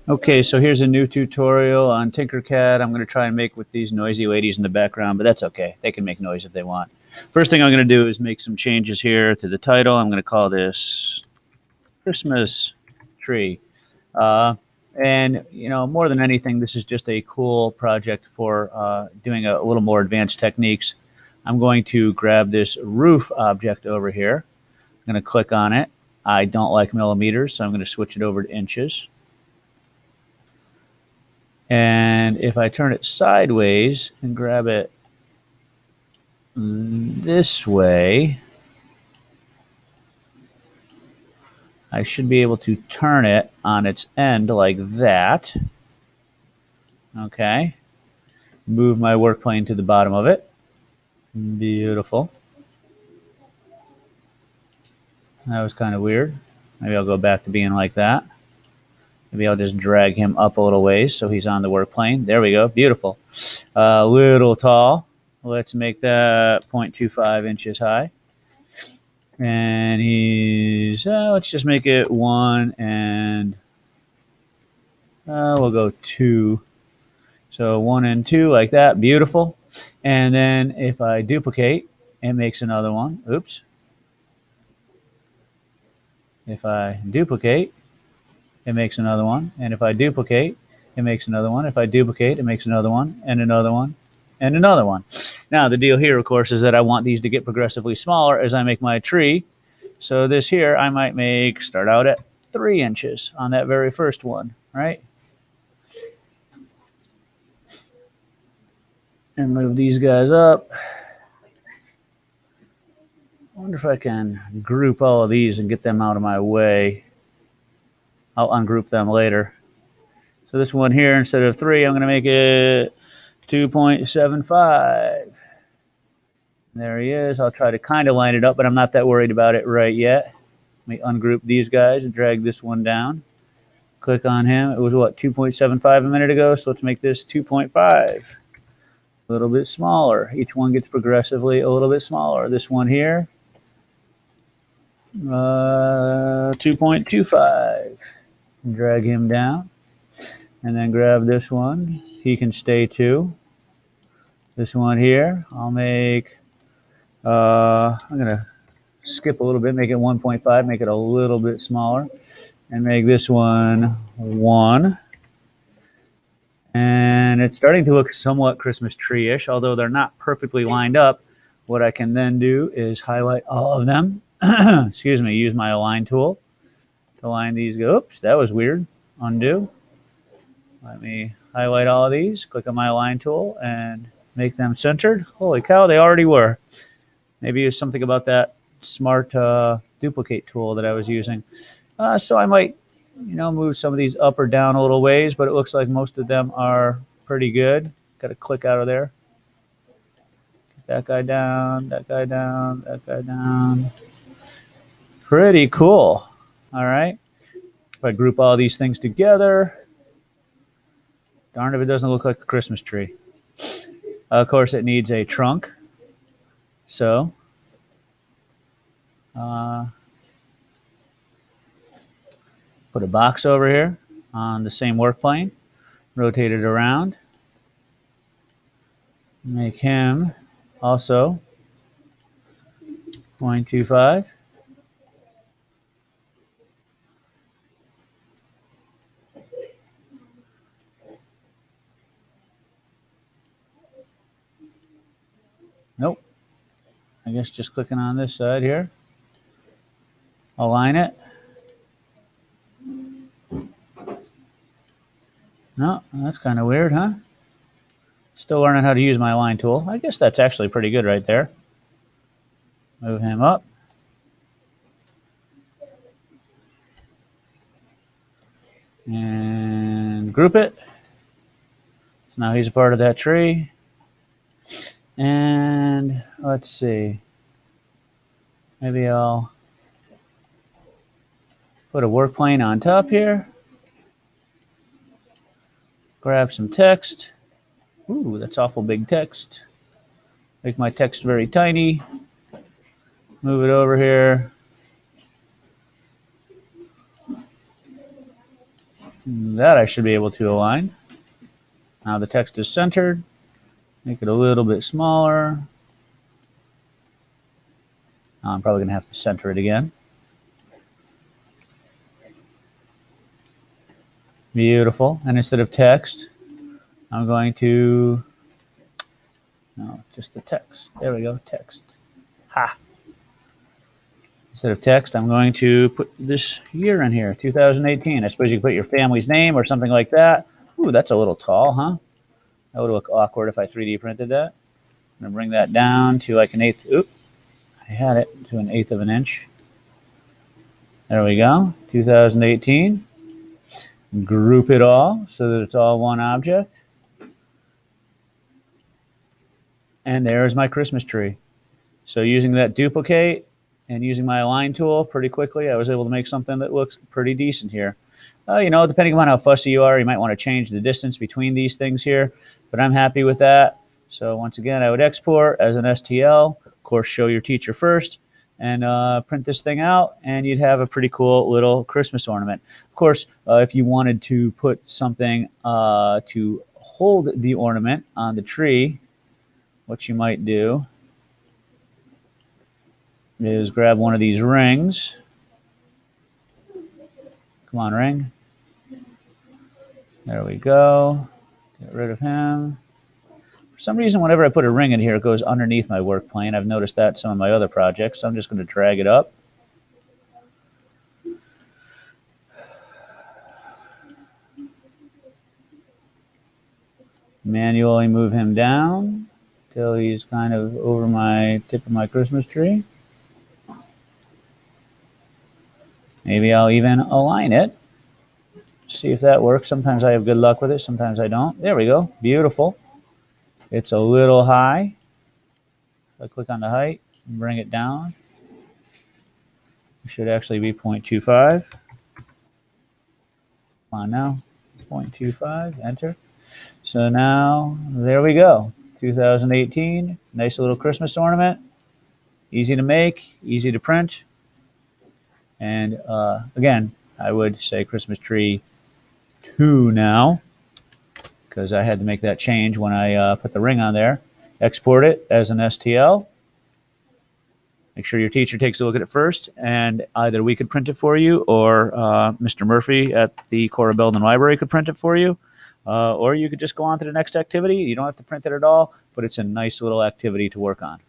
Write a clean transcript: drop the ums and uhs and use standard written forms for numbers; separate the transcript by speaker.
Speaker 1: Okay, so here's a new tutorial on Tinkercad. I'm going to try and make with these noisy ladies in the background, but that's okay. They can make noise if they want. First thing I'm going to do is make some changes here to the title. I'm going to call this Christmas Tree. Uh, and, more than anything, this is just a cool project for doing a little more advanced techniques. I'm going to grab this roof object over here. I'm going to click on it. I don't like millimeters, so I'm going to switch it over to inches. And if I turn it sideways and grab it this way, I should be able to turn it on its end like that. Okay. Move my work plane to the bottom of it. Beautiful. That was kind of weird. Maybe I'll go back to being like that. Maybe I'll just drag him up a little ways so he's on the work plane. There we go. Beautiful. A little tall. Let's make that 0.25 inches high. And he's, let's just make it 1 and we'll go 2. So 1 and 2 like that. Beautiful. And then if I duplicate, it makes another one. Oops. If I duplicate, it makes another one. And if I duplicate, it makes another one. If I duplicate, it makes another one, and another one, and another one. Now, the deal here, of course, is that I want these to get progressively smaller as I make my tree. So this here, I might start out at 3 inches on that very first one, right? And move these guys up. I wonder if I can group all of these and get them out of my way. I'll ungroup them later. So this one here, instead of 3, I'm going to make it 2.75. There he is. I'll try to kind of line it up, but I'm not that worried about it right yet. Let me ungroup these guys and drag this one down. Click on him. It was what, 2.75 a minute ago? So let's make this 2.5. A little bit smaller. Each one gets progressively a little bit smaller. This one here, 2.25. Drag him down. And then grab this one. He can stay 2. This one here, I'll make, I'm going to skip a little bit, make it 1.5, make it a little bit smaller, and make this one 1. And it's starting to look somewhat Christmas tree-ish, although they're not perfectly lined up. What I can then do is highlight all of them. Excuse me, use my align tool to line these. Oops, that was weird. Undo. Let me highlight all of these, click on my align tool, and make them centered. Holy cow, they already were. Maybe it's something about that smart duplicate tool that I was using. So I might, move some of these up or down a little ways, but it looks like most of them are pretty good. Got to click out of there. Get that guy down, that guy down, that guy down. Pretty cool. All right. If I group all these things together, darn if it doesn't look like a Christmas tree. Of course, it needs a trunk. So, put a box over here on the same work plane. Rotate it around. Make him also 0.25. Nope. I guess just clicking on this side here. Align it. No, that's kind of weird, huh? Still learning how to use my align tool. I guess that's actually pretty good right there. Move him up. And group it. So now he's a part of that tree. And let's see. Maybe I'll put a work plane on top here. Grab some text. Ooh, that's awful big text. Make my text very tiny. Move it over here. That I should be able to align. Now the text is centered. Make it a little bit smaller. I'm probably going to have to center it again. Beautiful. And instead of text, I'm going to, no, just the text. There we go, text. Ha. Instead of text, I'm going to put this year in here, 2018. I suppose you can put your family's name or something like that. Ooh, that's a little tall, huh? That would look awkward if I 3D printed that. I'm going to bring that down to like an eighth. Oop, I had it to an eighth of an inch. There we go, 2018. Group it all so that it's all one object. And there's my Christmas tree. So using that duplicate and using my align tool pretty quickly, I was able to make something that looks pretty decent here. You know, depending on how fussy you are, you might want to change the distance between these things here, but I'm happy with that. So once again, I would export as an STL, of course, show your teacher first, and print this thing out, and you'd have a pretty cool little Christmas ornament. Of course, if you wanted to put something to hold the ornament on the tree, what you might do is grab one of these rings. Come on, ring. There we go. Get rid of him. For some reason, whenever I put a ring in here, it goes underneath my work plane. I've noticed that in some of my other projects, so I'm just going to drag it up. Manually move him down till he's kind of over my tip of my Christmas tree. Maybe I'll even align it. See if that works. Sometimes I have good luck with it, sometimes I don't. There we go. Beautiful. It's a little high. If I click on the height and bring it down, it should actually be 0.25. Come on now. 0.25. Enter. So now, there we go. 2018. Nice little Christmas ornament. Easy to make, easy to print. And again, I would say Christmas tree 2 now, because I had to make that change when I put the ring on there. Export it as an STL. Make sure your teacher takes a look at it first, and either we could print it for you, or Mr. Murphy at the Cora Belden Library could print it for you, or you could just go on to the next activity. You don't have to print it at all, but it's a nice little activity to work on.